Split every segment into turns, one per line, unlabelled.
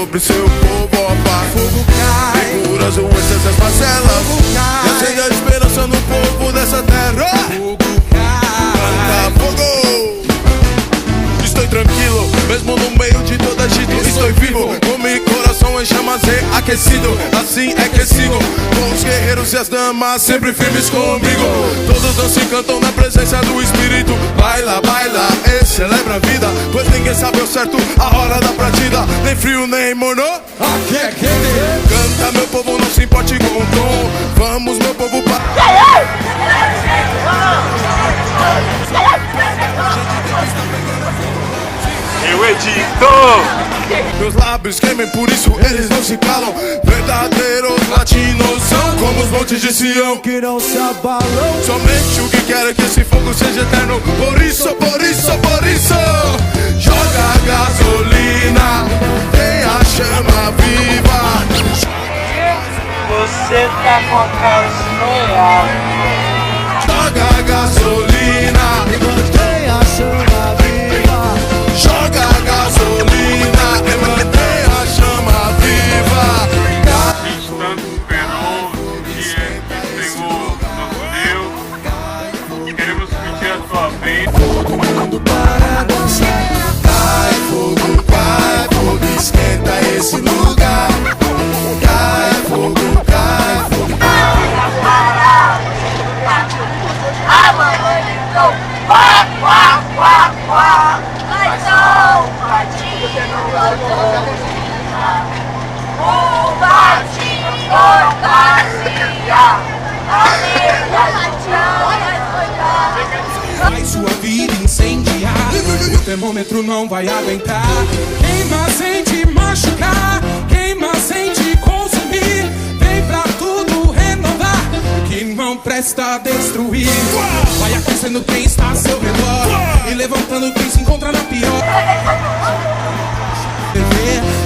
sobre seu povo, ó Pai.
Fogo cai,
segura as doenças e as mazelas,
fogo
e
cai,
acende a esperança no povo dessa terra.
fogo cai.
Canta fogo. Estou tranquilo, mesmo no meio de todo agito. Estou vivo, com meu coração em chamas e aquecido. Assim é que sigo, com os guerreiros e as damas sempre firmes comigo. Todos dançam e cantam na presença do Espírito. Baila, baila e celebra a vida, pois ninguém sabe ao certo a hora da partida. Nem frio, nem morno.
Aqui é quente.
Canta meu povo, não se importe com o tom. Vamos meu povo para...
Eu edito!
Meus lábios queimem, por isso eles não se calam. Verdadeiros latinos são como os montes de Sião,
Que não se abalam.
somente o que quer é que esse fogo seja eterno. Por isso, por isso, por isso, joga gasolina, tem a chama viva.
Você tá com a calcinha.
Joga gasolina,
Mantém a chama viva.
joga gasolina e mantém a chama viva.
Estando penoso diante do Senhor, nosso Deus, queremos pedir a tua bênção.
Todo mundo para dançar.
Cai fogo, esquenta esse lugar. Cai fogo, cai fogo.
A mamãe gritou, quá, quá, quá, quá. Mas não, o patinho o patinho cortacia.
Vai sua vida incendiar. O termômetro não vai aguentar. Queima sem te machucar. Queima sem te consumir. Vem pra tudo renovar. O que não presta destruir. Vai aquecendo quem está a seu redor. E levantando quem se encontra na pior.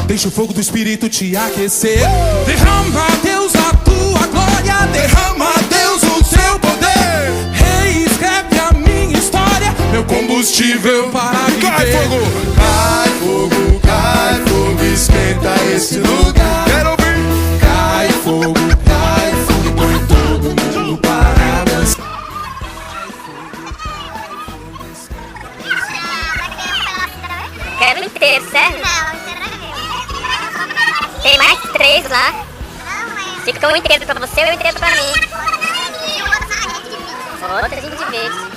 Deixa o fogo do Espírito te aquecer. Derrama, Deus, a tua glória. Derrama, Deus, o seu poder. Reescreve a minha história. Meu combustível para viver.
Cai fogo, esquenta esse lugar. Quero ouvir.
Cai fogo, põe todo mundo para dançar.
Quero inteiro, certo? Tem mais 3 lá. Fica um inteiro pra você e um inteiro pra mim. Outra a gente divide.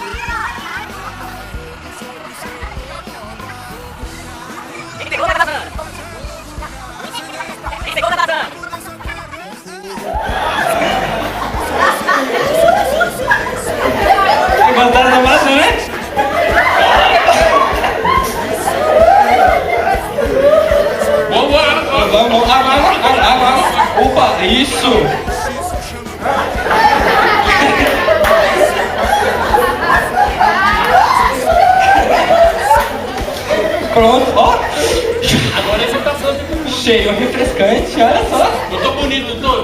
Quem pegou tá vazando? Quem pegou tá vazando?
Levantaram na massa, né? Vamos, água. Opa, isso. Pronto, ó.
Agora você tá falando
Cheio, refrescante, olha só.
eu tô bonito, não tô?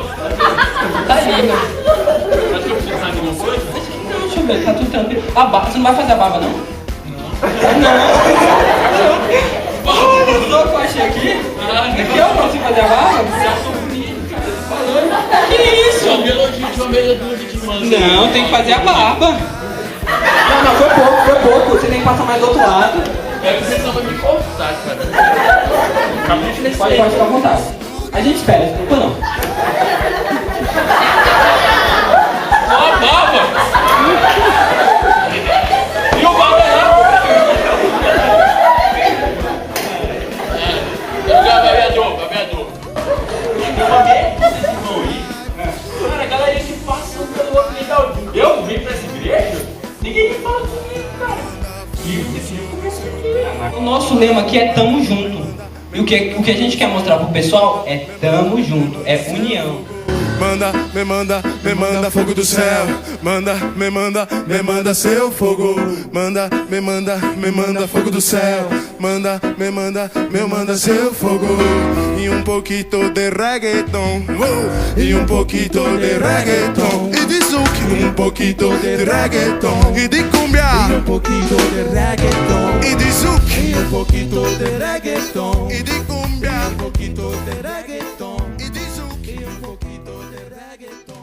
Tá lindo.
Acho que eu preciso de alguma coisa?
Não, deixa eu ver, tá tudo tranquilo. A barba, você não vai fazer a barba, não? Não. Olha só o que eu achei aqui. Aqui eu consigo fazer a barba? Que isso?
Só me elogio de uma meia de mano.
Não, tem que fazer a barba. Não, foi pouco. Você tem que passar mais do outro lado.
É que você só vai me cortar, cara. Capricho nesse
Pode ficar à vontade. A gente espera, não preocupa não.
Ó a barba! E o barba lá? Babeador. Cara, a galera que passa pelo outro legal. Eu vim pra essa igreja? Ninguém me fala comigo, cara. E esse eu começo aqui.
O nosso lema aqui é tamo junto. E o que a gente quer mostrar pro pessoal é tamo junto, é união.
Me manda fogo do céu. Me manda seu fogo. Me manda fogo do céu. Me manda seu fogo. E um pouquito de reggaeton. E um pouquito de reggaeton. E de zouk. Um pouquito de reggaeton. E de cumbia.
Un poquito de reggaetón.
E de zouk.
Y un poquito de